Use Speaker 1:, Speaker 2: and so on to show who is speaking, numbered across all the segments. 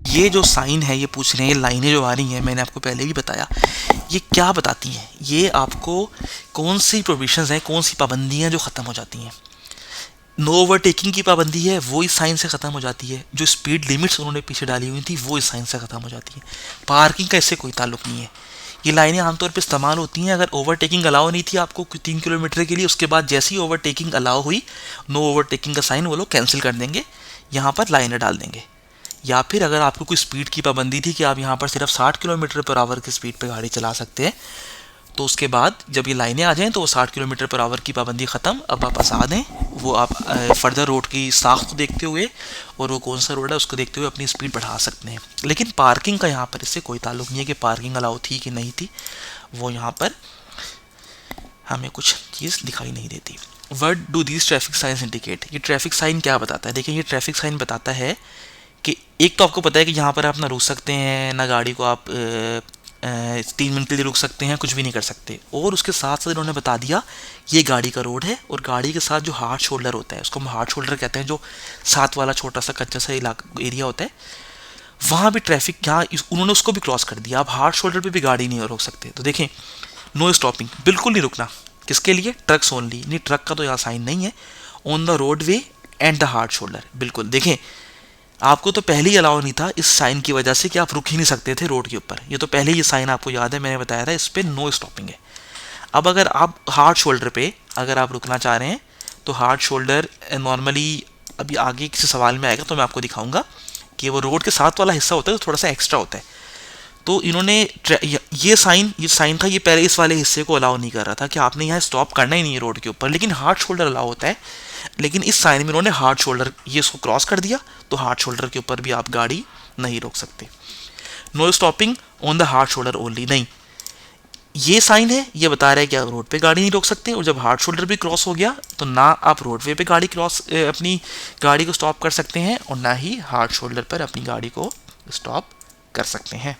Speaker 1: ये जो साइन है, ये पूछ रहे हैं, ये लाइनें जो आ रही हैं, मैंने आपको पहले भी बताया, ये क्या बताती हैं? ये आपको कौन सी प्रोविजंस हैं, कौन सी पाबंदियां जो ख़त्म हो जाती हैं। नो ओवरटेकिंग की पाबंदी है, वो इस साइन से ख़त्म हो जाती है। जो स्पीड लिमिट्स उन्होंने पीछे डाली हुई थी, वो इस साइन से ख़त्म हो जाती है। पार्किंग का इससे कोई ताल्लुक नहीं है। ये लाइनें आमतौर पर इस्तेमाल होती हैं अगर ओवरटेकिंग अलाउ नहीं थी आपको 3 किलोमीटर के लिए, उसके बाद जैसी ओवरटेकिंग अलाउ हुई, नो ओवरटेकिंग का साइन वो लोग कैंसिल कर देंगे, यहाँ पर लाइनें डाल देंगे। या फिर अगर आपको कोई स्पीड की पाबंदी थी कि आप यहाँ पर सिर्फ 60 किलोमीटर पर आवर की स्पीड पे गाड़ी चला सकते हैं, तो उसके बाद जब ये लाइनें आ जाएं तो वो 60 किलोमीटर पर आवर की पाबंदी ख़त्म, अब आप आज़ाद हैं। वो आप फर्दर रोड की साख को देखते हुए और वो कौन सा रोड है उसको देखते हुए अपनी स्पीड बढ़ा सकते हैं। लेकिन पार्किंग का यहाँ पर इससे कोई ताल्लुक नहीं है कि पार्किंग अलाउ थी कि नहीं थी, वो यहाँ पर हमें कुछ चीज़ दिखाई नहीं देती। What do these traffic science indicate? ये ट्रैफिक साइन क्या बताता है? देखिए, ये ट्रैफिक साइन बताता है कि एक तो आपको पता है कि यहाँ पर आप ना रुक सकते हैं, ना गाड़ी को आप 3 मिनट के लिए रुक सकते हैं, कुछ भी नहीं कर सकते। और उसके साथ साथ इन्होंने बता दिया ये गाड़ी का रोड है, और गाड़ी के साथ जो हार्ड शोल्डर होता है, उसको हम हार्ड शोल्डर कहते हैं, जो साथ वाला छोटा सा कच्चा सा एरिया होता है, वहाँ भी ट्रैफिक यहाँ उन्होंने उसको भी क्रॉस कर दिया। आप हार्ड शोल्डर पे भी गाड़ी नहीं रोक सकते। तो देखें, नो स्टॉपिंग, बिल्कुल नहीं रुकना। किसके लिए? Trucks only. नहीं, ट्रक का तो यहाँ साइन नहीं है। On the road way and the hard shoulder, बिल्कुल। देखें, आपको तो पहले ही अलाउ नहीं था इस साइन की वजह से कि आप रुक ही नहीं सकते थे रोड के ऊपर। ये तो पहले ही साइन आपको याद है, मैंने बताया था, इस पर नो स्टॉपिंग है। अब अगर आप हार्ड शोल्डर पे अगर आप रुकना चाह रहे हैं तो हार्ड शोल्डर नॉर्मली अभी आगे किसी सवाल में आएगा तो मैं आपको दिखाऊंगा कि वो रोड के साथ वाला हिस्सा होता है तो थोड़ा सा एक्स्ट्रा होता है। तो इन्होंने ये साइन था, ये पहले इस वाले हिस्से को अलाउ नहीं कर रहा था कि आपने यहाँ स्टॉप करना ही नहीं है रोड के ऊपर, लेकिन हार्ड शोल्डर अलाउ होता है। लेकिन इस साइन में इन्होंने हार्ड शोल्डर ये इसको क्रॉस कर दिया, तो हार्ड शोल्डर के ऊपर भी आप गाड़ी नहीं रोक सकते। No stopping on the hard shoulder only, नहीं, ये साइन है, ये बता रहा है कि आप रोड पे गाड़ी नहीं रोक सकते। और जब हार्ड शोल्डर भी क्रॉस हो गया तो ना आप रोडवे पे गाड़ी अपनी गाड़ी को स्टॉप कर सकते हैं, और ना ही हार्ड शोल्डर पर अपनी गाड़ी को स्टॉप कर सकते हैं।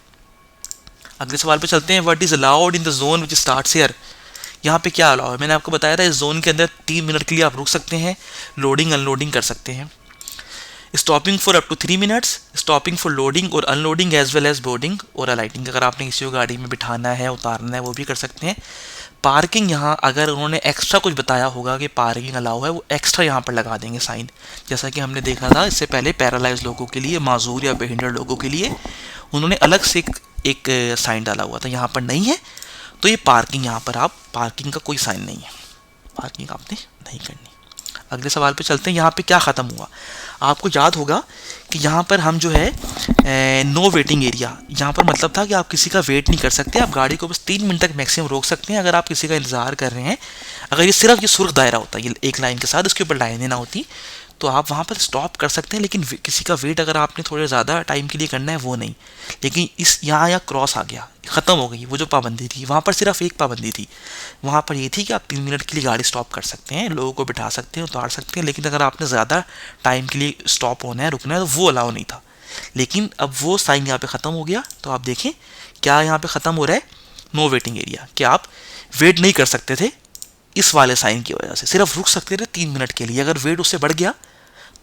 Speaker 1: अगले सवाल पे चलते हैं। What is allowed in the zone which starts here? यहाँ पे क्या अलाउ है? मैंने आपको बताया था इस जोन के अंदर 3 मिनट के लिए आप रुक सकते हैं, लोडिंग अनलोडिंग कर सकते हैं। Stopping for up to 3 minutes, stopping for loading और unloading as well as boarding और अलाइटिंग। अगर आपने किसी को गाड़ी में बिठाना है, उतारना है, वो भी कर सकते हैं। पार्किंग, यहाँ अगर उन्होंने एक्स्ट्रा कुछ बताया होगा कि पार्किंग अलाउ है, वो एक्स्ट्रा यहाँ पर लगा देंगे साइन। जैसा कि हमने देखा था इससे पहले पैरालाइज लोगों के लिए, माजूर या बेहिंडर लोगों के लिए उन्होंने अलग से एक साइन डाला हुआ था, यहाँ पर नहीं है। तो ये पार्किंग, यहाँ पर आप पार्किंग का कोई साइन नहीं है, पार्किंग आपने नहीं करनी। अगले सवाल पे चलते हैं। यहाँ पे क्या ख़त्म हुआ? आपको याद होगा कि यहाँ पर हम जो है नो वेटिंग एरिया, यहाँ पर मतलब था कि आप किसी का वेट नहीं कर सकते, आप गाड़ी को बस 3 मिनट तक मैक्सिमम रोक सकते हैं। अगर आप किसी का इंतज़ार कर रहे हैं, अगर ये सिर्फ ये सुर्ख दायरा होता, ये एक लाइन के साथ, इसके ऊपर लाइनें ना होती, तो आप वहाँ पर स्टॉप कर सकते हैं। लेकिन किसी का वेट अगर आपने थोड़े ज़्यादा टाइम के लिए करना है, वो नहीं। लेकिन इस यहाँ क्रॉस आ गया, ख़त्म हो गई वो जो पाबंदी थी। वहाँ पर सिर्फ एक पाबंदी थी, वहाँ पर ये थी कि आप 3 मिनट के लिए गाड़ी स्टॉप कर सकते हैं, लोगों को बिठा सकते हैं, उतार सकते हैं। लेकिन अगर आपने ज़्यादा टाइम के लिए स्टॉप होना है, रुकना है, तो वो अलाउ नहीं था। लेकिन अब वो साइन यहाँ पे ख़त्म हो गया। तो आप देखें क्या यहाँ पे ख़त्म हो रहा है? नो वेटिंग एरिया, कि आप वेट नहीं कर सकते थे इस वाले साइन की वजह से, सिर्फ रुक सकते थे 3 मिनट के लिए। अगर वेट उससे बढ़ गया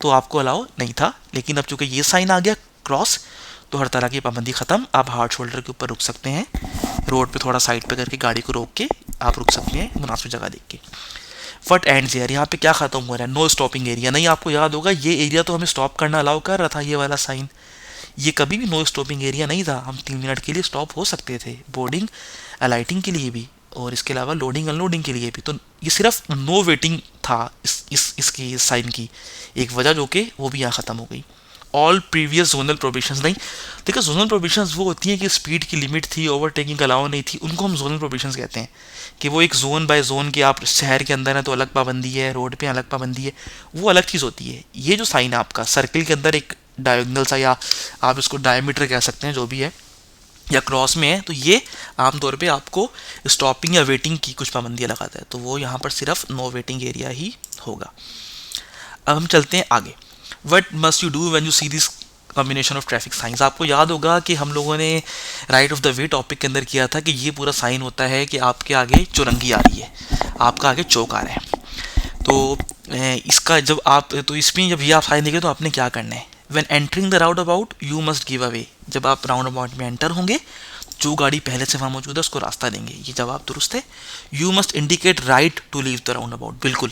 Speaker 1: तो आपको अलाउ नहीं था। लेकिन अब चूंकि ये साइन आ गया क्रॉस, तो हर तरह की पाबंदी ख़त्म। आप हार्ड शोल्डर के ऊपर रुक सकते हैं, रोड पे थोड़ा साइड पे करके गाड़ी को रोक के आप रुक सकते हैं मुनासिब जगह देख के। फट एंड्स हियर, यहाँ पे क्या ख़त्म हो रहा है? नो स्टॉपिंग एरिया, नहीं। आपको याद होगा ये एरिया तो हमें स्टॉप करना अलाउ कर रहा था, ये वाला साइन, ये कभी भी नो स्टॉपिंग एरिया नहीं था। हम 3 मिनट के लिए स्टॉप हो सकते थे, बोर्डिंग अलाइटिंग के लिए भी, और इसके अलावा लोडिंग अनलोडिंग के लिए भी। तो ये सिर्फ नो वेटिंग था इसकी साइन की एक वजह, जो कि वो भी यहाँ ख़त्म हो गई। ऑल प्रीवियस जोनल प्रोविजंस, नहीं। देखो, जोनल प्रोविजंस वो होती हैं कि स्पीड की लिमिट थी, ओवरटेकिंग अलाउ नहीं थी, उनको हम जोनल प्रोविजंस कहते हैं। कि वो एक जोन बाय जोन के, आप शहर के अंदर है तो अलग पाबंदी है, रोड पे अलग पाबंदी है, वो अलग चीज़ होती है। ये जो साइन है आपका सर्किल के अंदर एक डायगोनल सा, या आप इसको डायमीटर कह सकते हैं, जो भी है, या क्रॉस में है, तो ये आमतौर पे आपको स्टॉपिंग या वेटिंग की कुछ पाबंदियाँ लगाता है। तो वो यहाँ पर सिर्फ नो वेटिंग एरिया ही होगा। अब हम चलते हैं आगे। What must you do when you see this combination of traffic science? आपको याद होगा कि हम लोगों ने right of the way topic के अंदर किया था कि ये पूरा साइन होता है कि आपके आगे चुरंगी आ रही है, आपका आगे चौक आ रहा है। तो इसका जब आप तो इसमें जब ये आप साइन देंगे तो आपने क्या करना है, when entering the round about you must give away, जब आप राउंड अबाउट में एंटर होंगे जो गाड़ी पहले से वहाँ मौजूद है उसको रास्ता देंगे। ये जवाब दुरुस्त है। You must indicate right to leave the roundabout, बिल्कुल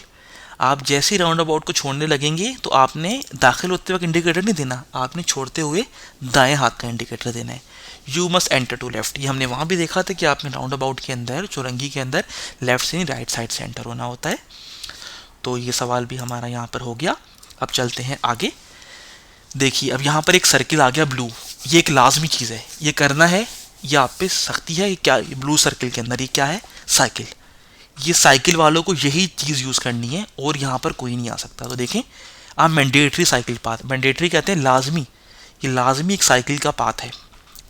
Speaker 1: आप जैसे ही राउंड अबाउट को छोड़ने लगेंगे तो आपने दाखिल होते वक्त इंडिकेटर नहीं देना, आपने छोड़ते हुए दाएं हाथ का इंडिकेटर देना है। You must enter to left, ये हमने वहाँ भी देखा था कि आपने राउंड अबाउट के अंदर चौरंगी के अंदर लेफ्ट से नहीं राइट साइड से एंटर होना होता है। तो ये सवाल भी हमारा यहाँ पर हो गया। अब चलते हैं आगे। देखिए अब यहाँ पर एक सर्किल आ गया ब्लू, ये एक लाजमी चीज़ है, ये करना है, ये आप पे सख्ती है। ये क्या, ब्लू सर्किल के अंदर ये क्या है, साइकिल। ये साइकिल वालों को यही चीज़ यूज़ करनी है और यहाँ पर कोई नहीं आ सकता। तो देखें आप मैंडेटरी साइकिल पाथ, मैंडेटरी कहते हैं लाजमी, ये लाजमी एक साइकिल का पाथ है,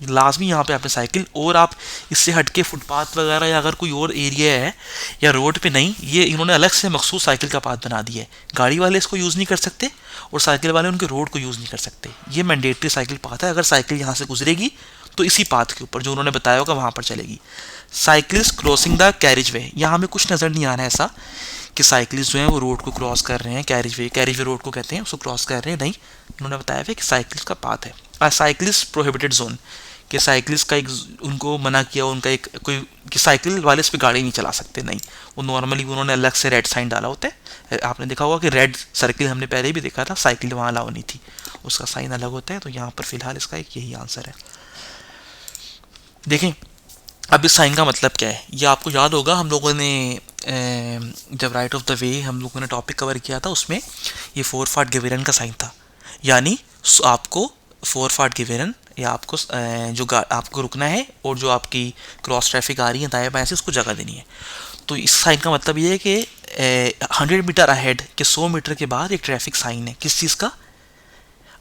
Speaker 1: लाजमी यहाँ पे आपने साइकिल। और आप इससे हटके फुटपाथ वगैरह या अगर कोई और एरिया है या रोड पे नहीं, ये इन्होंने अलग से मखसूस साइकिल का पाथ बना दिया है। गाड़ी वाले इसको यूज़ नहीं कर सकते और साइकिल वाले उनके रोड को यूज़ नहीं कर सकते। ये मैंडेटरी साइकिल पाथ है, अगर साइकिल यहाँ से गुजरेगी तो इसी पाथ के ऊपर जो उन्होंने बताया होगा वहाँ पर चलेगी। साइकिलिस्ट क्रॉसिंग द कैरिज वे, यहाँ हमें कुछ नज़र नहीं आ रहा है ऐसा कि साइकिलिस्ट जो हैं वो रोड को क्रॉस कर रहे हैं, कैरिज वे रोड को कहते हैं, उसको क्रॉस कर रहे हैं, नहीं, उन्होंने बताया है कि साइकिल का पाथ है। साइकिलिस्ट प्रोहिबिटेड जोन, कि साइकिलिस्ट का एक उनको मना किया, उनका एक कोई कि साइकिल वाले इस पर गाड़ी नहीं चला सकते, नहीं, वो नॉर्मली उन्होंने अलग से रेड साइन डाला होता है। आपने देखा होगा कि रेड सर्किल हमने पहले भी देखा था, साइकिल वहाँ अलाउ नहीं थी, उसका साइन अलग होता है। तो यहाँ पर फिलहाल इसका एक यही आंसर है। देखें अब इस साइन का मतलब क्या है, ये आपको याद होगा हम लोगों ने जब राइट ऑफ द वे हम लोगों ने टॉपिक कवर किया था उसमें ये फोर फाट गिवेरन का साइन था, यानी आपको फोर फाट गिवेरन या आपको जो आपको रुकना है और जो आपकी क्रॉस ट्रैफिक आ रही है दाएं बाएं से उसको जगह देनी है। तो इस साइन का मतलब ये है कि 100 मीटर अहेड के 100 मीटर के बाद एक ट्रैफिक साइन है, किस चीज़ का,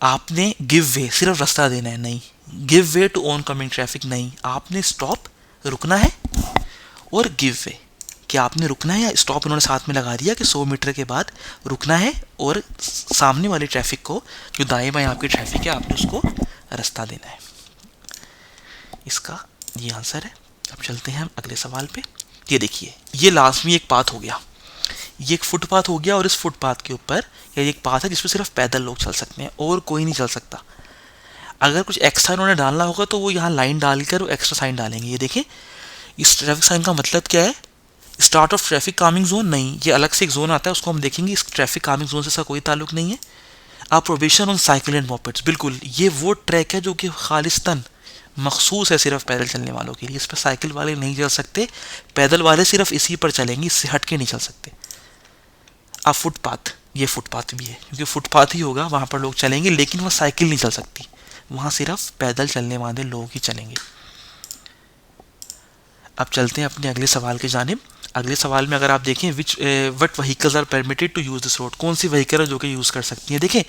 Speaker 1: आपने गिव वे सिर्फ रास्ता देना है, नहीं give way to oncoming traffic, नहीं, आपने स्टॉप रुकना है और गिव वे कि आपने रुकना है या स्टॉप उन्होंने साथ में लगा दिया कि 100 मीटर के बाद रुकना है और सामने वाली ट्रैफिक को जो दाएं बाएं आपकी ट्रैफिक है आपने उसको रास्ता देना है। इसका ये आंसर है। अब चलते हैं हम अगले सवाल पे। ये देखिए ये लाजमी एक पाथ हो गया, ये एक फुटपाथ हो गया और इस फुटपाथ के ऊपर ये एक पाथ है जिसपे सिर्फ पैदल लोग चल सकते हैं और कोई नहीं चल सकता। अगर कुछ एक्स्ट्रा उन्होंने डालना होगा तो वो यहाँ लाइन डालकर वो एक्स्ट्रा साइन डालेंगे। ये देखें इस ट्रैफिक साइन का मतलब क्या है, start of traffic Kameng zone, नहीं, ये अलग से एक जोन आता है उसको हम देखेंगे, इस ट्रैफिक कामिंग जोन से इसका कोई ताल्लुक नहीं है। आप provision on cycle and mopeds, बिल्कुल ये वो ट्रैक है जो कि खालिस्तान मखसूस है सिर्फ पैदल चलने वालों के लिए, इस पर साइकिल वाले नहीं चल सकते, पैदल वाले सिर्फ इसी पर चलेंगे, इससे हट के नहीं चल सकते। अब फुटपाथ, ये फुटपाथ भी है क्योंकि फुटपाथ ही होगा, वहाँ पर लोग चलेंगे लेकिन वहाँ साइकिल नहीं चल सकती, वहाँ सिर्फ पैदल चलने वाले लोग ही चलेंगे। अब चलते हैं अपने अगले सवाल की जानिब। अगले सवाल में अगर आप देखें what vehicles are permitted to use this road, कौन सी व्हीकल है जो कि यूज़ कर सकती है। देखें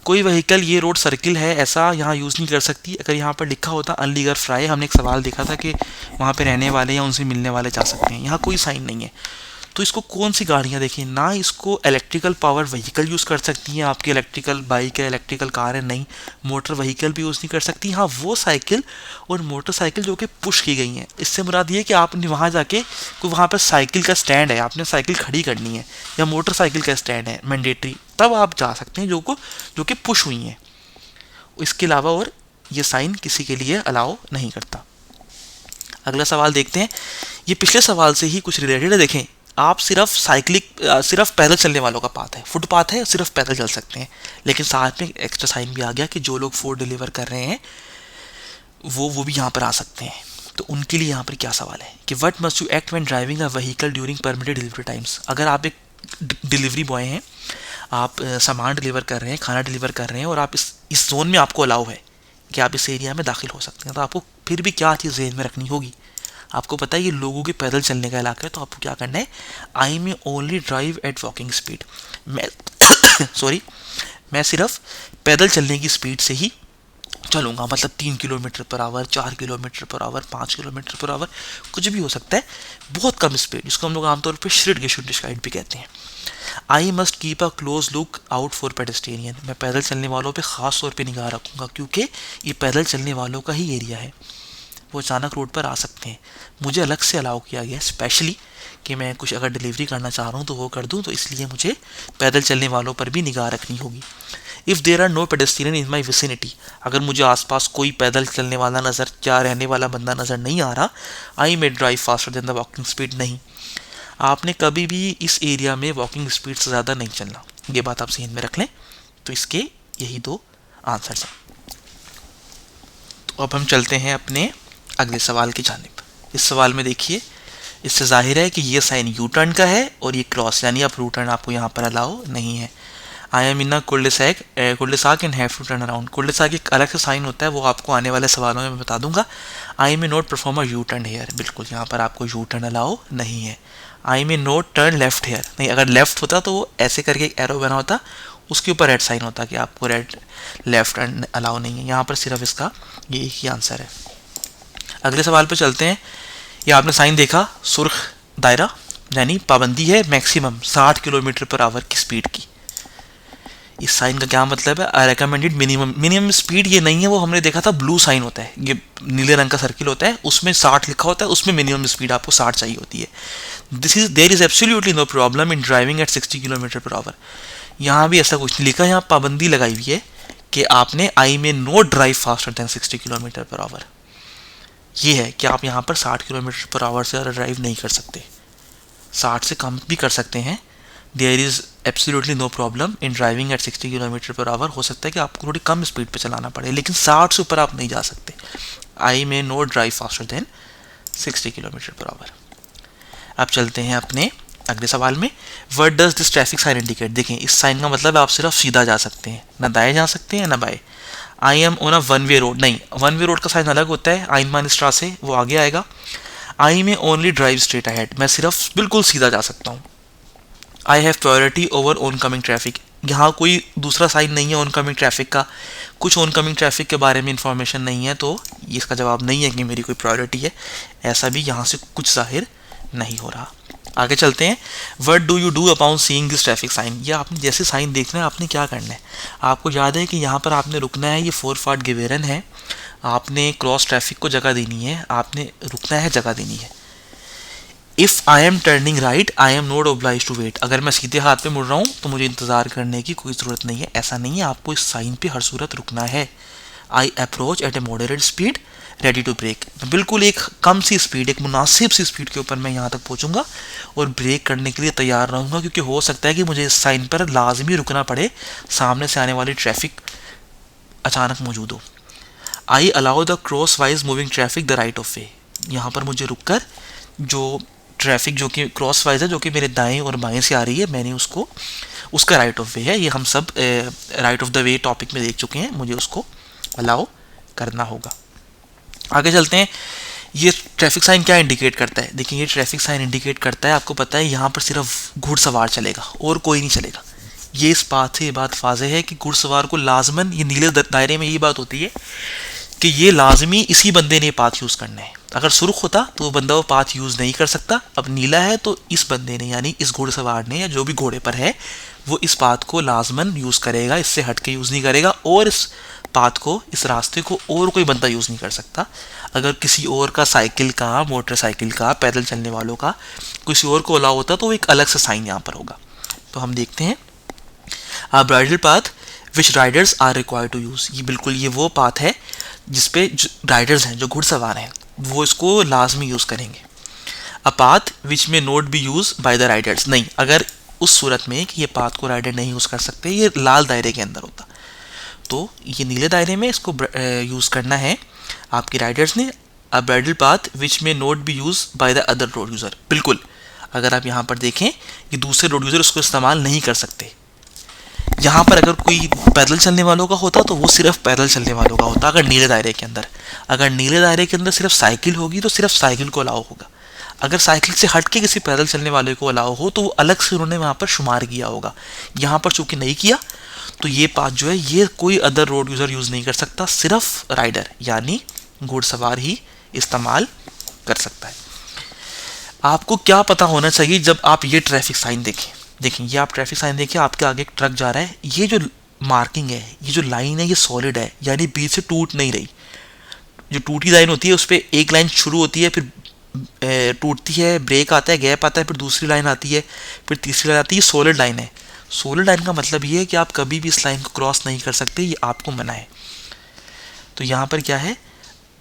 Speaker 1: कोई व्हीकल, ये रोड सर्किल है ऐसा यहाँ यूज़ नहीं कर सकती। अगर यहाँ पर लिखा होता अनलीगल फ्राई, हमने एक सवाल देखा था कि वहाँ पे रहने वाले या उनसे मिलने वाले जा सकते हैं, यहाँ कोई साइन नहीं है। तो इसको कौन सी गाड़ियाँ, देखिए ना इसको इलेक्ट्रिकल पावर व्हीकल यूज़ कर सकती हैं, आपकी इलेक्ट्रिकल बाइक है, इलेक्ट्रिकल कार है, नहीं, मोटर व्हीकल भी यूज़ नहीं कर सकती। हाँ वो साइकिल और मोटरसाइकिल जो कि पुश की गई हैं, इससे मुराद ये कि आपने वहाँ जाके कोई वहाँ पर साइकिल का स्टैंड है, आपने साइकिल खड़ी करनी है या मोटरसाइकिल का स्टैंड है मैंडेटरी, तब आप जा सकते हैं जो कि पुश हुई हैं। इसके अलावा और ये साइन किसी के लिए अलाउ नहीं करता। अगला सवाल देखते हैं, ये पिछले सवाल से ही कुछ रिलेटेड है। देखें आप सिर्फ पैदल चलने वालों का पाथ है, फुटपाथ है, सिर्फ पैदल चल सकते हैं, लेकिन साथ में एक्स्ट्रा साइन भी आ गया कि जो लोग फूड डिलीवर कर रहे हैं वो भी यहाँ पर आ सकते हैं। तो उनके लिए यहाँ पर क्या सवाल है कि what must you act when driving a vehicle during permitted delivery times. अगर आप एक डिलीवरी बॉय हैं, आप सामान डिलीवर कर रहे हैं, खाना डिलीवर कर रहे हैं और आप इस जोन में आपको अलाउ है कि आप इस एरिया में दाखिल हो सकते हैं, तो आपको फिर भी क्या चीज़ ज़हन में रखनी होगी। आपको पता है ये लोगों के पैदल चलने का इलाका है, तो आपको क्या करना है, आई में only drive eight walking speed, मैं सिर्फ पैदल चलने की स्पीड से ही चलूँगा, मतलब 3 kilometre per our, 4 kilometre per our, 5 kilometre per our, कुछ भी हो सकता है, बहुत कम स्पीड, जिसको हम लोग आमतौर पर श्रिडगेशुंडिशकाइट भी कहते हैं। I must keep a close look out for pedestrian, मैं पैदल चलने वालों पे ख़ास तौर पे निगाह रखूँगा क्योंकि ये पैदल चलने वालों का ही एरिया है। वो अचानक रोड पर आ सकते हैं। मुझे अलग से अलाउ किया गया स्पेशली कि मैं कुछ अगर डिलीवरी करना चाह रहा हूँ तो वो कर दूँ, तो इसलिए मुझे पैदल चलने वालों पर भी निगाह रखनी होगी। If there are no pedestrian in my vicinity, अगर मुझे आसपास कोई पैदल चलने वाला नज़र या रहने वाला बंदा नज़र नहीं आ रहा, I may drive faster than the walking speed. नहीं, आपने कभी भी इस एरिया में वॉकिंग स्पीड से ज़्यादा नहीं चलना, ये बात आप जहन में रख लें। तो इसके यही दो आंसर्स हैं। तो अब हम चलते हैं अपने अगले सवाल की जानिब। इस सवाल में देखिए, इससे जाहिर है कि ये साइन यू टर्न का है और ये क्रॉस, यानी अब यू टर्न आपको यहाँ पर अलाउ नहीं है। I am in cul-de-sac and have to turn around. Cul-de-sac एक अलग से साइन होता है, वो आपको आने वाले सवालों में मैं बता दूंगा। I may not perform a U turn here, बिल्कुल यहाँ पर आपको यू टर्न अलाउ नहीं है। I may not turn left here, नहीं, अगर लेफ्ट होता तो वो ऐसे करके एक एरो बना होता, उसके ऊपर रेड साइन होता कि आपको रेड लेफ्ट टर्न अलाउ नहीं है। यहाँ पर सिर्फ इसका ये एक ही आंसर है। अगले सवाल पर चलते हैं। ये आपने साइन देखा, सुर्ख दायरा, यानी पाबंदी है मैक्सिमम 60 किलोमीटर पर आवर की स्पीड की। इस साइन का क्या मतलब है? रिकमेंडेड मिनिमम, मिनिमम स्पीड ये नहीं है, वो हमने देखा था ब्लू साइन होता है, ये नीले रंग का सर्किल होता है, उसमें 60 लिखा होता है, उसमें मिनिमम स्पीड आपको 60 चाहिए होती है। There is absolutely no problem in driving at 60 kilometre per hour. यहाँ भी ऐसा कुछ नहीं लिखा, यहाँ पाबंदी लगाई हुई है कि आपने आई में note drive faster than 60 kilometre per our. ये है कि आप यहाँ पर 60 किलोमीटर पर आवर से ड्राइव नहीं कर सकते, 60 से कम भी कर सकते हैं। There is absolutely no problem in driving at 60 kilometre per hour. हो सकता है कि आपको थोड़ी कम स्पीड पे चलाना पड़े, लेकिन 60 से ऊपर आप नहीं जा सकते। I may not drive faster than 60 kilometre per hour. अब चलते हैं अपने अगले सवाल में। What does this traffic sign indicate? देखें, इस साइन का मतलब आप सिर्फ सीधा जा सकते हैं, ना दाएं जा सकते हैं ना बाएं। I am on a one way road, नहीं, वन वे रोड का साइन अलग होता है, आइनमान स्ट्रासे, वो आगे आएगा। आई में ओनली ड्राइव स्ट्रेट अहेड, मैं सिर्फ बिल्कुल सीधा जा सकता हूँ। I have priority over on coming traffic, यहाँ कोई दूसरा साइन नहीं है ऑन कमिंग ट्रैफिक का, कुछ ऑन कमिंग ट्रैफिक के बारे में इंफॉर्मेशन नहीं है, तो इसका जवाब नहीं है कि मेरी कोई प्रायोरिटी है, ऐसा भी यहाँ से कुछ जाहिर नहीं हो रहा। आगे चलते हैं। What do you do upon seeing this traffic sign? ये आपने जैसे साइन देखना है, आपने क्या करना है? आपको याद है कि यहाँ पर आपने रुकना है, ये 4 फाट गिवेरन है, आपने क्रॉस ट्रैफिक को जगह देनी है, आपने रुकना है, जगह देनी है। If I am turning right I am not oblige to wait, अगर मैं सीधे हाथ पे मुड़ रहा हूँ तो मुझे इंतज़ार करने की कोई ज़रूरत नहीं है, ऐसा नहीं है, आपको इस साइन पे हर सूरत रुकना है। I approach at a moderate speed ready to brake, बिल्कुल एक कम सी स्पीड, एक मुनासिब सी स्पीड के ऊपर मैं यहाँ तक पहुँचूंगा और ब्रेक करने के लिए तैयार रहूँगा, क्योंकि हो सकता है कि मुझे इस साइन पर लाजमी रुकना पड़े, सामने से आने वाली ट्रैफिक अचानक मौजूद हो। आई allow the cross wise moving traffic the right of वे, यहाँ पर मुझे रुक कर जो ट्रैफिक जो कि क्रॉस वाइज है, जो कि मेरे दाएं और बाएं से आ रही है, मैंने उसको, उसका राइट ऑफ वे है, ये हम सब right of the way topic में देख चुके हैं, मुझे उसको अलाउ करना होगा। आगे चलते हैं। ये ट्रैफिक साइन क्या इंडिकेट करता है? देखिए, ये ट्रैफिक साइन इंडिकेट करता है, आपको पता है यहाँ पर सिर्फ घुड़सवार चलेगा और कोई नहीं चलेगा। ये इस बात से ये बात वाज़ेह है कि घुड़सवार को लाजमन, ये नीले दायरे में यही बात होती है कि ये लाजमी इसी बंदे ने पाथ यूज़ करना है। अगर सुर्ख होता तो वो बंदा वो पाथ यूज़ नहीं कर सकता, अब नीला है तो इस बंदे ने, यानी इस घुड़सवार ने या जो भी घोड़े पर है, वो इस पाथ को लाजमन यूज़ करेगा, इससे हट के यूज़ नहीं करेगा, और इस पाथ को, इस रास्ते को और कोई बंदा यूज़ नहीं कर सकता। अगर किसी और का, साइकिल का, मोटरसाइकिल का, पैदल चलने वालों का, किसी और को अलाउ होता तो एक अलग से साइन यहाँ पर होगा। तो हम देखते हैं। Bridle path which riders are required to use, ये बिल्कुल ये वो पाथ है जिसपे राइडर्स हैं, जो घुड़सवार हैं, वो इसको लाजमी यूज़ करेंगे। अ पाथ विच में note B use by the Riders, नहीं, अगर उस सूरत में कि ये पाथ को राइडर नहीं यूज़ कर सकते, ये लाल दायरे के अंदर होता, तो ये नीले दायरे में इसको यूज़ करना है आपके राइडर्स ने। अ ब्राइडल पाथ विच में note B use by the other road user, बिल्कुल, अगर आप यहाँ पर देखें कि दूसरे रोड यूज़र उसको इस्तेमाल नहीं कर सकते। यहाँ पर अगर कोई पैदल चलने वालों का होता तो वो सिर्फ पैदल चलने वालों का होता, अगर नीले दायरे के अंदर। अगर नीले दायरे के अंदर सिर्फ साइकिल होगी तो सिर्फ साइकिल को अलाउ होगा। अगर साइकिल से हट के किसी पैदल चलने वाले को अलाउ हो तो वो अलग से उन्होंने वहाँ पर शुमार किया होगा। यहाँ पर चूंकि नहीं किया तो ये पाथ जो है ये कोई अदर रोड यूज़र यूज़ नहीं कर सकता, सिर्फ राइडर यानी घुड़सवार ही इस्तेमाल कर सकता है। आपको क्या पता होना चाहिए जब आप ये ट्रैफिक साइन देखें? देखें, ये आप ट्रैफिक साइन देखिए, आपके आगे एक ट्रक जा रहा है, ये जो मार्किंग है, ये जो लाइन है, ये सॉलिड है, यानी बीच से टूट नहीं रही। जो टूटी लाइन होती है उस पर एक लाइन शुरू होती है, फिर टूटती है, ब्रेक आता है, गैप आता है, फिर दूसरी लाइन आती है, फिर तीसरी लाइन आती है, सॉलिड लाइन है। सॉलिड लाइन का मतलब ये है कि आप कभी भी इस लाइन को क्रॉस नहीं कर सकते, ये आपको मना है। तो यहाँ पर क्या है,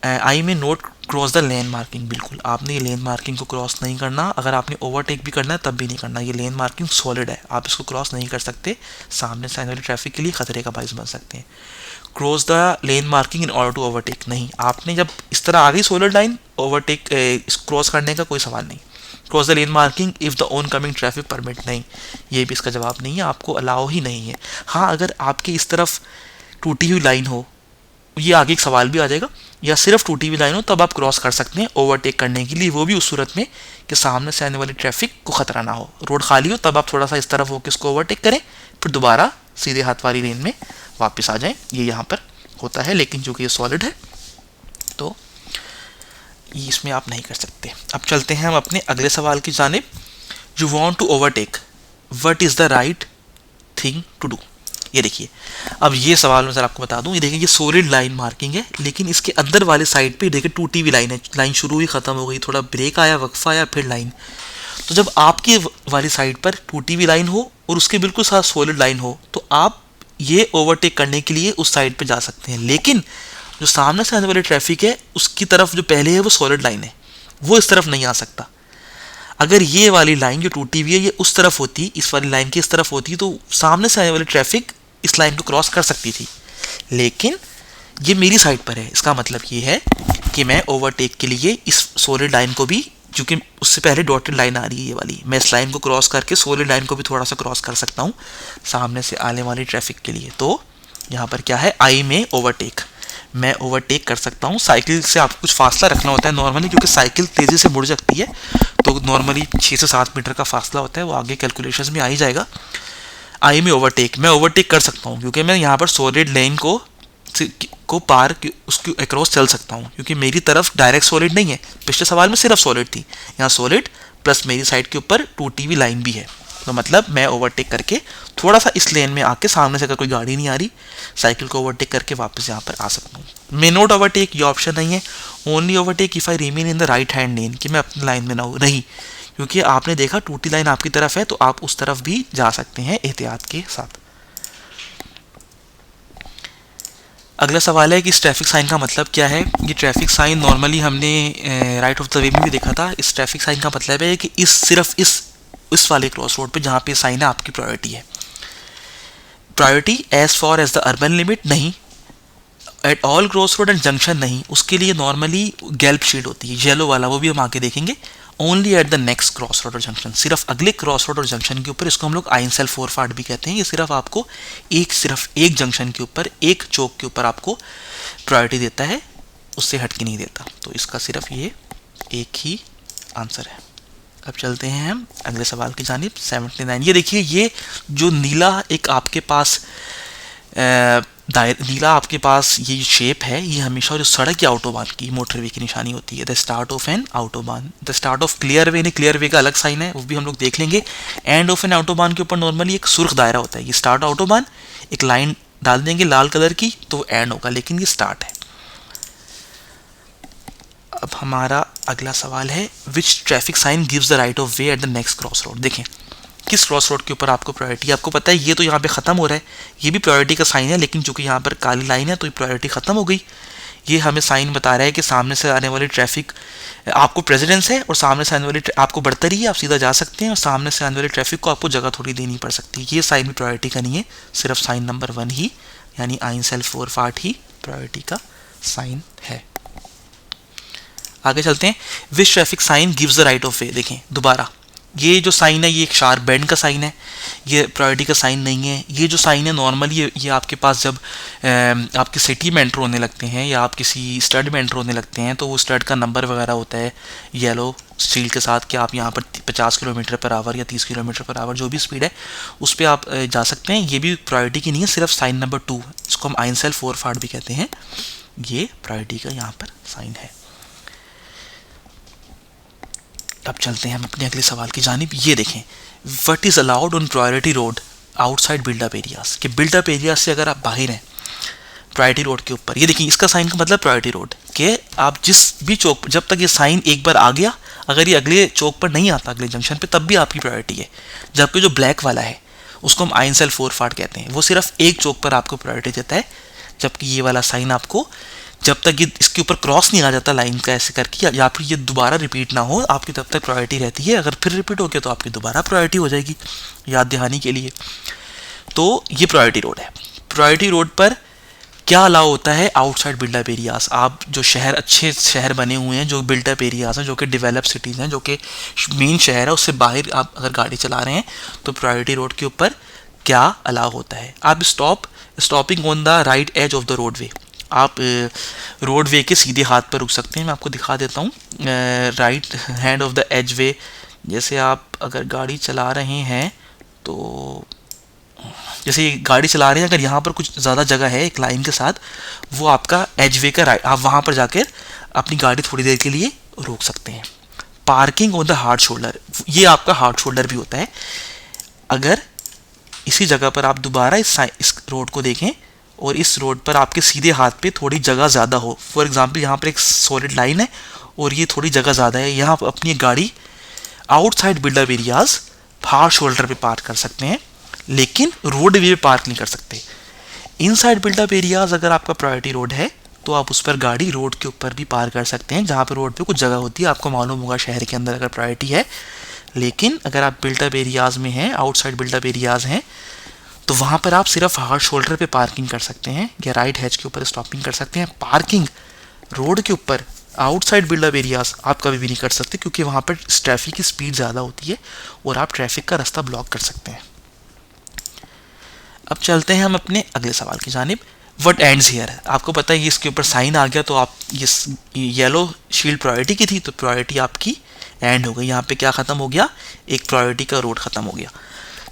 Speaker 1: आई में note cross the lane marking, बिल्कुल आपने ये लेन मार्किंग को क्रॉस नहीं करना। अगर आपने ओवरटेक भी करना है तब भी नहीं करना, ये लेन मार्किंग सॉलिड है, आप इसको क्रॉस नहीं कर सकते, सामने से आने वाले ट्रैफिक के लिए खतरे का बाइस बन सकते हैं। Cross the lane marking in order to overtake, नहीं, आपने जब इस तरह आ गई सॉलिड लाइन, ओवरटेक क्रॉस करने का कोई सवाल नहीं। Cross the lane marking if the oncoming traffic permit, नहीं, ये भी इसका जवाब नहीं है, आपको अलाउ ही नहीं है। हाँ, अगर आपकी इस तरफ टूटी हुई लाइन हो, ये आगे एक सवाल भी आ जाएगा, या सिर्फ टूटी हुई लाइन हो तब आप क्रॉस कर सकते हैं ओवरटेक करने के लिए, वो भी उस सूरत में कि सामने से आने वाली ट्रैफिक को खतरा ना हो, रोड खाली हो, तब आप थोड़ा सा इस तरफ होकर इसको ओवरटेक करें, फिर दोबारा सीधे हाथ वाली लेन में वापस आ जाएं, ये यहाँ पर होता है। लेकिन चूंकि ये सॉलिड है तो इसमें आप नहीं कर सकते। अब चलते हैं हम अपने अगले सवाल की जानिब। You want to overtake, what is the right thing to do. ये देखिए, अब ये सवाल मैं सर आपको बता दूं, ये देखिए ये सॉलिड लाइन मार्किंग है, लेकिन इसके अंदर वाले साइड पे देखिए टूटी हुई लाइन है, लाइन शुरू हुई खत्म हो गई, थोड़ा ब्रेक आया, वक्फा आया, फिर लाइन। तो जब आपकी वाली साइड पर टूटी हुई लाइन हो और उसके बिल्कुल साथ सॉलिड लाइन हो, तो आप ये ओवरटेक करने के लिए उस साइड पे जा सकते हैं। लेकिन जो सामने से आने वाली ट्रैफिक है उसकी तरफ जो पहले है वो सॉलिड लाइन है, वो इस तरफ नहीं आ सकता। अगर ये वाली लाइन जो टूटी हुई है ये उस तरफ होती, इस वाली लाइन की इस तरफ होती, तो सामने से आने वाली ट्रैफिक इस लाइन को क्रॉस कर सकती थी। लेकिन ये मेरी साइड पर है, इसका मतलब ये है कि मैं ओवरटेक के लिए इस सॉलिड लाइन को भी, क्योंकि उससे पहले डॉटेड लाइन आ रही है ये वाली, मैं इस लाइन को क्रॉस करके सॉलिड लाइन को भी थोड़ा सा क्रॉस कर सकता हूँ सामने से आने वाली ट्रैफिक के लिए। तो यहाँ पर क्या है, आई में ओवरटेक, मैं ओवरटेक कर सकता हूँ। साइकिल से आपको कुछ फासला रखना होता है नॉर्मली, क्योंकि साइकिल तेज़ी से मुड़ सकती है, तो नॉर्मली 6 से 7 मीटर का फासला होता है, वो आगे कैलकुलेशंस में आ ही जाएगा। आई में ओवरटेक, मैं ओवरटेक कर सकता हूँ क्योंकि मैं यहाँ पर सॉलिड लाइन को पार उसके अक्रॉस चल सकता हूँ, क्योंकि मेरी तरफ डायरेक्ट सॉलिड नहीं है, पिछले सवाल में सिर्फ सॉलिड थी, यहाँ सॉलिड प्लस मेरी साइड के ऊपर टूटी हुई लाइन भी है। तो मतलब मैं ओवरटेक करके थोड़ा सा इस लेन में आके, सामने से अगर कोई गाड़ी नहीं आ रही, साइकिल को ओवरटेक करके वापस यहाँ पर आ सकता हूँ। मे नॉट ओवरटेक, ये ऑप्शन नहीं है। Only overtake if I remain in the right hand lane, कि मैं अपनी लाइन में ना हूँ, नहीं, क्योंकि आपने देखा टूटी लाइन आपकी तरफ है तो आप उस तरफ भी जा सकते हैं एहतियात के साथ। अगला सवाल है कि इस ट्रैफिक साइन का मतलब क्या है। ये ट्रैफिक साइन नॉर्मली हमने राइट ऑफ द वे में भी देखा था। इस ट्रैफिक साइन का मतलब है कि सिर्फ इस वाले क्रॉस रोड पे जहाँ पे साइन है आपकी प्रायोरिटी है। Priority as far as the urban limit नहीं, at all cross road and junction नहीं, उसके लिए नॉर्मली गैल्प शीट होती है, येलो वाला, वो भी हम आगे देखेंगे। Only eight the next cross road और जंक्शन, सिर्फ अगले क्रॉस रोड और जंक्शन के ऊपर, इसको हम लोग आइंसेल फोरफार्ट भी कहते हैं। ये सिर्फ आपको सिर्फ एक जंक्शन के ऊपर, एक चौक के ऊपर आपको प्रायोरिटी देता है, उससे हट के नहीं देता। तो इसका सिर्फ ये एक ही आंसर है। अब चलते हैं हम अगले सवाल की जानिब। 79, ये देखिए, ये जो नीला एक आपके पास नीला आपके पास ये शेप है, ये हमेशा जो सड़क या ऑटोबान की, मोटरवे की निशानी होती है। The start of an autobahn, the start of clearway, clearway का अलग साइन है, वो भी हम लोग देख लेंगे। एंड ऑफ एन ऑटोबान के ऊपर नॉर्मली एक सुर्ख दायरा होता है। ये स्टार्ट ऑटोबान, एक लाइन डाल देंगे लाल कलर की तो एंड होगा, लेकिन ये स्टार्ट है। अब हमारा अगला सवाल है, which traffic sign gives the right of way at the next cross road. देखें किस क्रॉस रोड के ऊपर आपको प्रायोरिटी, आपको पता है ये तो यहाँ पे ख़त्म हो रहा है, ये भी प्रायोरिटी का साइन है, लेकिन चूंकि यहाँ पर काली लाइन है तो ये प्रायोरिटी ख़त्म हो गई। ये हमें साइन बता रहा है कि सामने से आने वाली ट्रैफिक आपको प्रेसिडेंस है और सामने से आने वाली आपको बढ़तरी है, आप सीधा जा सकते हैं, और सामने से आने वाली ट्रैफिक को आपको जगह थोड़ी देनी पड़ सकती है। ये साइन भी प्रायोरिटी का नहीं है, सिर्फ साइन नंबर 1 ही, यानी आइंसेल फोरफार्ट ही प्रायोरिटी का साइन है। आगे चलते हैं। Which traffic sign gives the right of way. देखें दोबारा, ये जो साइन है ये एक शार्प बेंड का साइन है, ये प्रायोरिटी का साइन नहीं है। ये जो साइन है नॉर्मली ये आपके पास जब आपके सिटी में एंटर होने लगते हैं या आप किसी स्टड में एंटर होने लगते हैं तो वो स्टड का नंबर वगैरह होता है येलो स्टील के साथ कि आप यहाँ पर 50 किलोमीटर पर आवर या 30 किलोमीटर पर आवर जो भी स्पीड है उस पर आप जा सकते हैं। ये भी प्रायोरिटी की नहीं है, सिर्फ साइन नंबर 2, इसको हम आइंसेल फोरफार्ट भी कहते हैं, ये प्रायोरिटी का यहाँ पर साइन है। अब चलते हैं हम अपने अगले सवाल की जानिब। ये देखें, what is allowed on priority road outside built-up areas, कि बिल्डअप एरिया से अगर आप बाहर हैं प्रायोरिटी रोड के ऊपर। ये देखिए इसका साइन का मतलब प्रायोरिटी रोड के आप जिस भी चौक, जब तक ये साइन एक बार आ गया, अगर ये अगले चौक पर नहीं आता, अगले जंक्शन पे, तब भी आपकी प्रायोरिटी है। जबकि जो ब्लैक वाला है उसको हम आइंसल फोर फाट कहते हैं, वो सिर्फ एक चौक पर आपको प्रायोरिटी देता है। जबकि ये वाला साइन आपको जब तक ये इसके ऊपर क्रॉस नहीं आ जाता लाइन का ऐसे करके, या फिर ये दोबारा रिपीट ना हो, आपकी तब तक प्रायोरिटी रहती है। अगर फिर रिपीट हो गया तो आपकी दोबारा प्रायोरिटी हो जाएगी, याद दहानी के लिए। तो ये प्रायोरिटी रोड है। प्रायोरिटी रोड पर क्या अलाउ होता है? Outside built-up areas. आप जो शहर, अच्छे शहर बने हुए हैं, जो बिल्डअप एरियाज हैं, जो कि डेवलप सिटीज़ हैं, जो कि मेन शहर है, उससे बाहर आप अगर गाड़ी चला रहे हैं तो प्रायोरिटी रोड के ऊपर क्या अलाउ होता है? आप stopping on the right edge of the roadway. आप रोडवे के सीधे हाथ पर रुक सकते हैं। मैं आपको दिखा देता हूँ। Right hand of the edge way, जैसे आप अगर गाड़ी चला रहे हैं तो जैसे ये गाड़ी चला रहे हैं, अगर यहाँ पर कुछ ज़्यादा जगह है एक लाइन के साथ, वो आपका एज वे का राइट, आप वहाँ पर जाकर अपनी गाड़ी थोड़ी देर के लिए रोक सकते हैं। Parking on the hard shoulder, ये आपका हार्ड शोल्डर भी होता है। अगर इसी जगह पर आप दोबारा इस रोड को देखें और इस रोड पर आपके सीधे हाथ पे थोड़ी जगह ज़्यादा हो, फॉर एग्जांपल यहाँ पर एक सॉलिड लाइन है और ये थोड़ी जगह ज़्यादा है, यहाँ पर अपनी गाड़ी outside built-up areas hard shoulder पे पार्क कर सकते हैं, लेकिन रोड वे पार्क नहीं कर सकते। इनसाइड बिल्डअप एरियाज अगर आपका प्रायोरिटी रोड है तो आप उस पर गाड़ी रोड के ऊपर भी पार्क कर सकते हैं, जहाँ पर रोड पे कुछ जगह होती है। आपको मालूम होगा शहर के अंदर अगर प्रायोरिटी है, लेकिन अगर आप बिल्डअप एरियाज में हैं, आउटसाइड बिल्डअप एरियाज हैं, तो वहाँ पर आप सिर्फ हार्ड शोल्डर पे पार्किंग कर सकते हैं या राइट हैच के ऊपर स्टॉपिंग कर सकते हैं। पार्किंग रोड के ऊपर आउटसाइड बिल्डअप एरियाज आप कभी भी नहीं कर सकते, क्योंकि वहाँ पर ट्रैफिक की स्पीड ज़्यादा होती है और आप ट्रैफिक का रास्ता ब्लॉक कर सकते हैं। अब चलते हैं हम अपने अगले सवाल की जानिब। What ends here? आपको पता है कि इसके ऊपर साइन आ गया तो आप ये येलो शील्ड प्रायोरिटी की थी, तो प्रायोरिटी आपकी एंड हो गई। यहाँ पे क्या ख़त्म हो गया? एक प्रायोरिटी का रोड ख़त्म हो गया।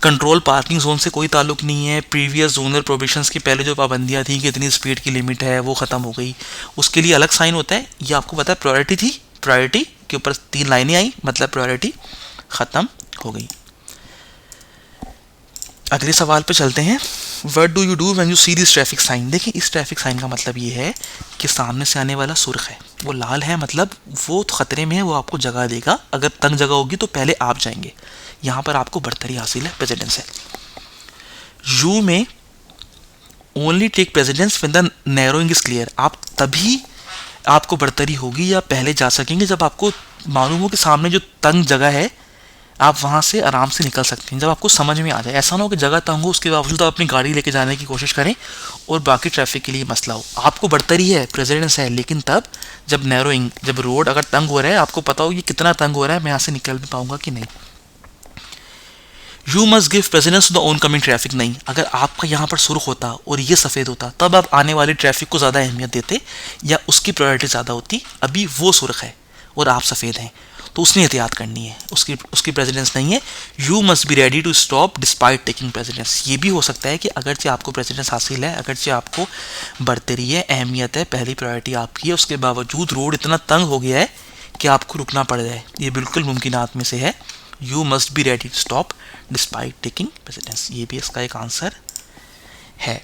Speaker 1: कंट्रोल पार्किंग जोन से कोई ताल्लुक नहीं है। प्रीवियस जोनल प्रोविजंस की पहले जो पाबंदियाँ थी कि इतनी स्पीड की लिमिट है, वो ख़त्म हो गई। उसके लिए अलग साइन होता है। ये आपको पता है प्रायोरिटी थी, प्रायोरिटी के ऊपर 3 लाइनें आई, मतलब प्रायोरिटी ख़त्म हो गई। अगले सवाल पे चलते हैं। What do you do when you see this traffic sign? देखिए इस ट्रैफिक साइन का मतलब ये है कि सामने से आने वाला सुर्ख है, वो लाल है, मतलब वो खतरे में है, वो आपको जगह देगा। अगर तंग जगह होगी तो पहले आप जाएंगे, यहाँ पर आपको बढ़तरी हासिल है, प्रेसिडेंस है। You may only take precedence when the narrowing is clear. आप तभी आपको बढ़तरी होगी या पहले जा सकेंगे जब आपको मालूम हो कि सामने जो तंग जगह है आप वहाँ से आराम से निकल सकते हैं, जब आपको समझ में आ जाए। ऐसा ना हो कि जगह तंग हो उसके बावजूद आप अपनी गाड़ी लेके जाने की कोशिश करें और बाकी ट्रैफिक के लिए मसला हो। आपको बढ़तरी है, प्रेसिडेंस है, लेकिन तब जब नैरोइंग, जब रोड अगर तंग हो रहा है, आपको पता हो कि कितना तंग हो रहा है, मैं यहाँ से निकल भी पाऊंगा कि नहीं। You must give precedence to the oncoming traffic. नहीं, अगर आपका यहाँ पर सुर्ख होता और ये सफ़ेद होता तब आप आने वाली ट्रैफिक को ज़्यादा अहमियत देते या उसकी प्रायोरिटी ज़्यादा होती। अभी वो सुर्ख है और आप सफ़ेद हैं, तो उसने एहतियात करनी है, उसकी प्रेसिडेंस नहीं है। You must be ready to stop despite taking precedence. ये भी हो सकता है कि अगरचे आपको प्रेसिडेंस हासिल है, अगरचे आपको बढ़तरी है, अहमियत है, पहली प्रायोरिटी आपकी है, उसके बावजूद रोड इतना तंग हो गया है कि आपको रुकना पड़ जाए। ये बिल्कुल मुमकिनात में से है। You must be ready to stop despite taking precedence, ये भी इसका एक आंसर है।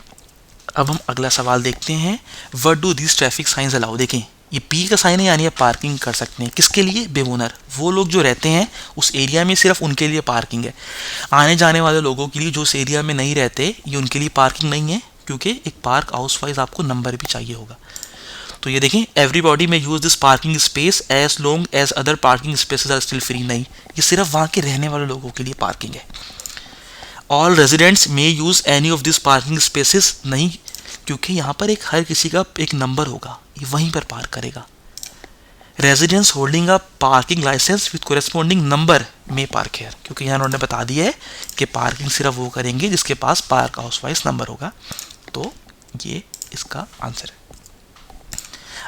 Speaker 1: अब हम अगला सवाल देखते हैं। What do this traffic science allow? देखें ये पी का साइन है, यानी आप पार्किंग कर सकते हैं। किसके लिए? बेओनर, वो लोग जो रहते हैं उस एरिया में, सिर्फ उनके लिए पार्किंग है। आने जाने वाले लोगों के लिए जो उस एरिया में नहीं रहते, ये उनके लिए पार्किंग नहीं है, क्योंकि एक पार्क हाउस वाइज आपको नंबर भी चाहिए होगा। तो ये देखें, everybody may use this parking space as long as other parking spaces are still free. नहीं, ये सिर्फ वहाँ के रहने वाले लोगों के लिए पार्किंग है। All residents may use any of this parking spaces. नहीं, क्योंकि यहाँ पर एक हर किसी का एक नंबर होगा, ये वहीं पर पार्क करेगा। Residents holding a parking licence with corresponding number may park here, क्योंकि यहाँ उन्होंने बता दिया है कि पार्किंग सिर्फ वो करेंगे जिसके पास पार्क हाउस वाइज नंबर होगा। तो ये इसका आंसर है।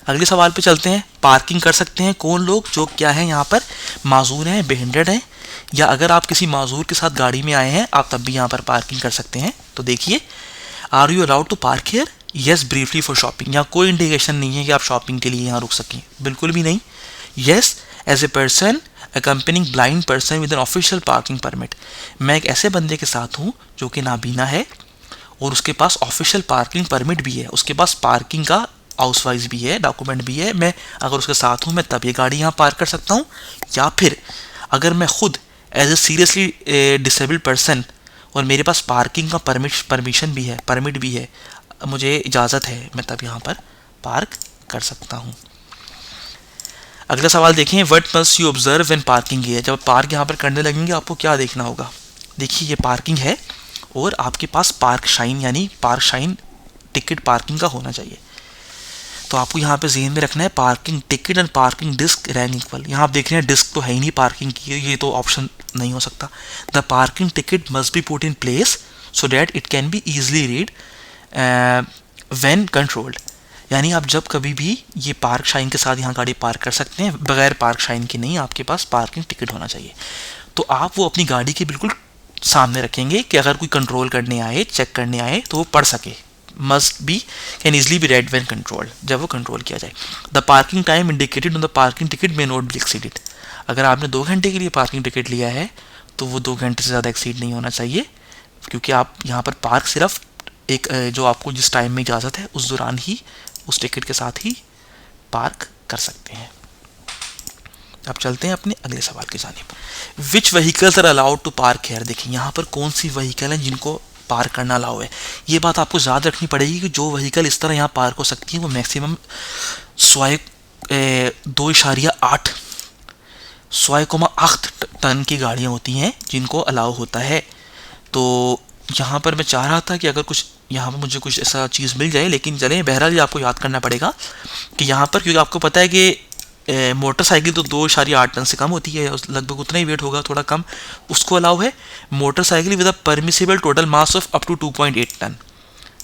Speaker 1: अगले सवाल पे चलते हैं। पार्किंग कर सकते हैं कौन लोग? जो क्या है यहाँ पर माजूर हैं, बेहिंडर्ड हैं, या अगर आप किसी माजूर के साथ गाड़ी में आए हैं आप तब भी यहाँ पर पार्किंग कर सकते हैं। तो देखिए, are you allowed to park here? Yes briefly for shopping. यहाँ कोई इंडिकेशन नहीं है कि आप शॉपिंग के लिए यहाँ रुक सकें, बिल्कुल भी नहीं। Yes as a person accompanying blind person with an official parking permit. मैं एक ऐसे बंदे के साथ हूँ जो कि नाबीना है और उसके पास ऑफिशियल पार्किंग परमिट भी है, उसके पास पार्किंग का हाउसवाइज भी है, डॉक्यूमेंट भी है, मैं अगर उसके साथ हूँ मैं तब ये गाड़ी यहाँ पार्क कर सकता हूँ। या फिर अगर मैं खुद as a seriously disabled person और मेरे पास पार्किंग का परमिशन भी है, परमिट भी है, मुझे इजाज़त है, मैं तब यहाँ पर पार्क कर सकता हूँ। अगला सवाल देखें, what must you observe when parking है। जब पार्क यहाँ पर करने लगेंगे आपको क्या देखना होगा। देखिए ये पार्किंग है और आपके पास पार्क शाइन यानी पार्क शाइन टिकट पार्किंग का होना चाहिए। तो आपको यहाँ पे ज़हन में रखना है parking ticket and parking disc rank equal. यहाँ आप देख रहे हैं डिस्क तो है ही नहीं पार्किंग की, ये तो ऑप्शन नहीं हो सकता। The parking ticket must be put in place so that it can be easily read when controlled. यानी आप जब कभी भी ये पार्क शाइन के साथ यहाँ गाड़ी पार्क कर सकते हैं, बगैर पार्क शाइन के नहीं, आपके पास पार्किंग टिकट होना चाहिए। तो आप वो अपनी गाड़ी के बिल्कुल सामने रखेंगे कि अगर कोई कंट्रोल करने आए, चेक करने आए तो वो पढ़ सके। Must be can easily B red when controlled, जब वो कंट्रोल किया जाए। The parking time indicated on the parking ticket may not be exceeded. अगर आपने 2 घंटे के लिए पार्किंग टिकट लिया है तो वो 2 घंटे से ज़्यादा एक्सीड नहीं होना चाहिए, क्योंकि आप यहाँ पर पार्क सिर्फ एक जो आपको जिस टाइम में इजाज़त है उस दौरान ही उस टिकट के साथ ही पार्क कर सकते हैं। अब चलते हैं अपने अगले सवाल की जानिब। Which vehicles are allowed to park here. देखिए यहाँ पर कौन सी व्हीकल हैं जिनको पार्क करना अलाउ है। ये बात आपको याद रखनी पड़ेगी कि जो व्हीकल इस तरह यहाँ पार्क हो सकती है वो मैक्सिमम 2.8 टन की गाड़ियाँ होती हैं जिनको अलाउ होता है। तो यहाँ पर मैं चाह रहा था कि अगर कुछ यहाँ पर मुझे कुछ ऐसा चीज़ मिल जाए, लेकिन चलें बहरहाल ये आपको याद करना पड़ेगा कि यहाँ पर, क्योंकि आपको पता है कि मोटरसाइकिल तो 2.8 टन से कम होती है, लगभग उतना ही वेट होगा, थोड़ा कम, उसको अलाउ है। Motorcycle with a permissible total mass of up to 2.8 ton.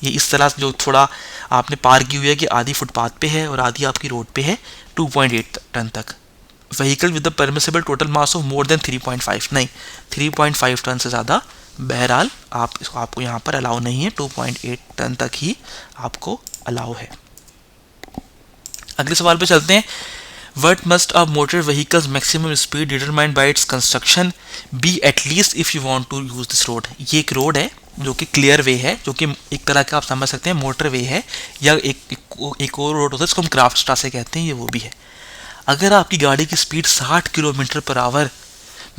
Speaker 1: ये इस तरह जो थोड़ा आपने पार की हुई है कि आधी फुटपाथ पे है और आधी आपकी रोड पे है, 2.8 टन तक। Vehicle with the permissible total mass of more than 3.5, नहीं 3.5 टन से ज़्यादा बहरहाल आपको यहाँ पर अलाउ नहीं है, 2.8 टन तक ही आपको अलाउ है। अगले सवाल पे चलते हैं। What must a motor vehicle's maximum speed determined by its construction be at least if you want to use this road। ये एक रोड है जो कि क्लियर वे है, जो कि एक तरह का आप समझ सकते हैं मोटर वे है, या एक और रोड होता है जिसको हम क्राफ्ट स्टार से कहते हैं, ये वो भी है। अगर आपकी गाड़ी की speed 60 kilometre per our,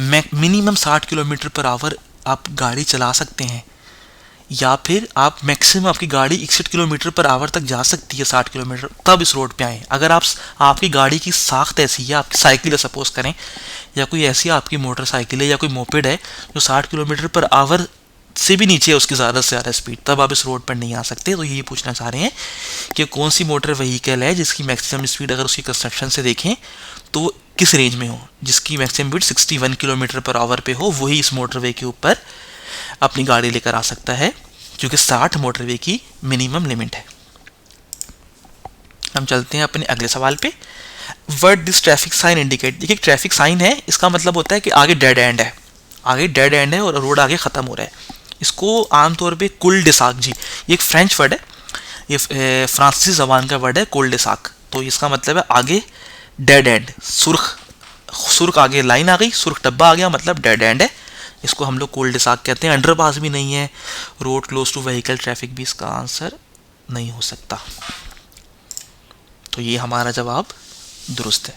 Speaker 1: minimum 60 kilometre per our आप गाड़ी चला सकते हैं, या फिर आप मैक्सिमम आपकी गाड़ी 61 किलोमीटर पर आवर तक जा सकती है 60 किलोमीटर, तब इस रोड पे आएँ। अगर आपकी गाड़ी की साख्त ऐसी है, आपकी साइकिल है सपोज करें, या कोई ऐसी आपकी मोटरसाइकिल है या कोई मोपेड है जो 60 किलोमीटर पर आवर से भी नीचे है उसकी ज़्यादा से ज़्यादा स्पीड, तब आप इस रोड पर नहीं आ सकते। तो ये पूछना चाह रहे हैं कि कौन सी मोटर व्हीकल है जिसकी मैक्सिमम स्पीड अगर उसकी कंस्ट्रक्शन से देखें तो किस रेंज में हो, जिसकी maximum speed 61 kilometre per our पे हो, वही इस मोटरवे के ऊपर अपनी गाड़ी लेकर आ सकता है, क्योंकि 60 मोटरवे की मिनिमम लिमिट है। हम चलते हैं अपने अगले सवाल पे। What this traffic sign indicate. देखिए ट्रैफिक साइन है, इसका मतलब होता है कि आगे डेड एंड है, आगे डेड एंड है और रोड आगे ख़त्म हो रहा है। इसको आमतौर पे कुल डिसाक जी, ये एक फ्रेंच वर्ड है, ये फ्रांसीसी ज़बान का वर्ड है कुल डिसाक। तो इसका मतलब है आगे डेड एंड, सुर्ख आगे लाइन आ गई, सुर्ख डब्बा आ गया, मतलब डेड एंड है। इसको हम लोग कोल्ड डिसाक कहते हैं। अंडरपास भी नहीं है, road close to vehicle traffic भी इसका आंसर नहीं हो सकता। तो ये हमारा जवाब दुरुस्त है।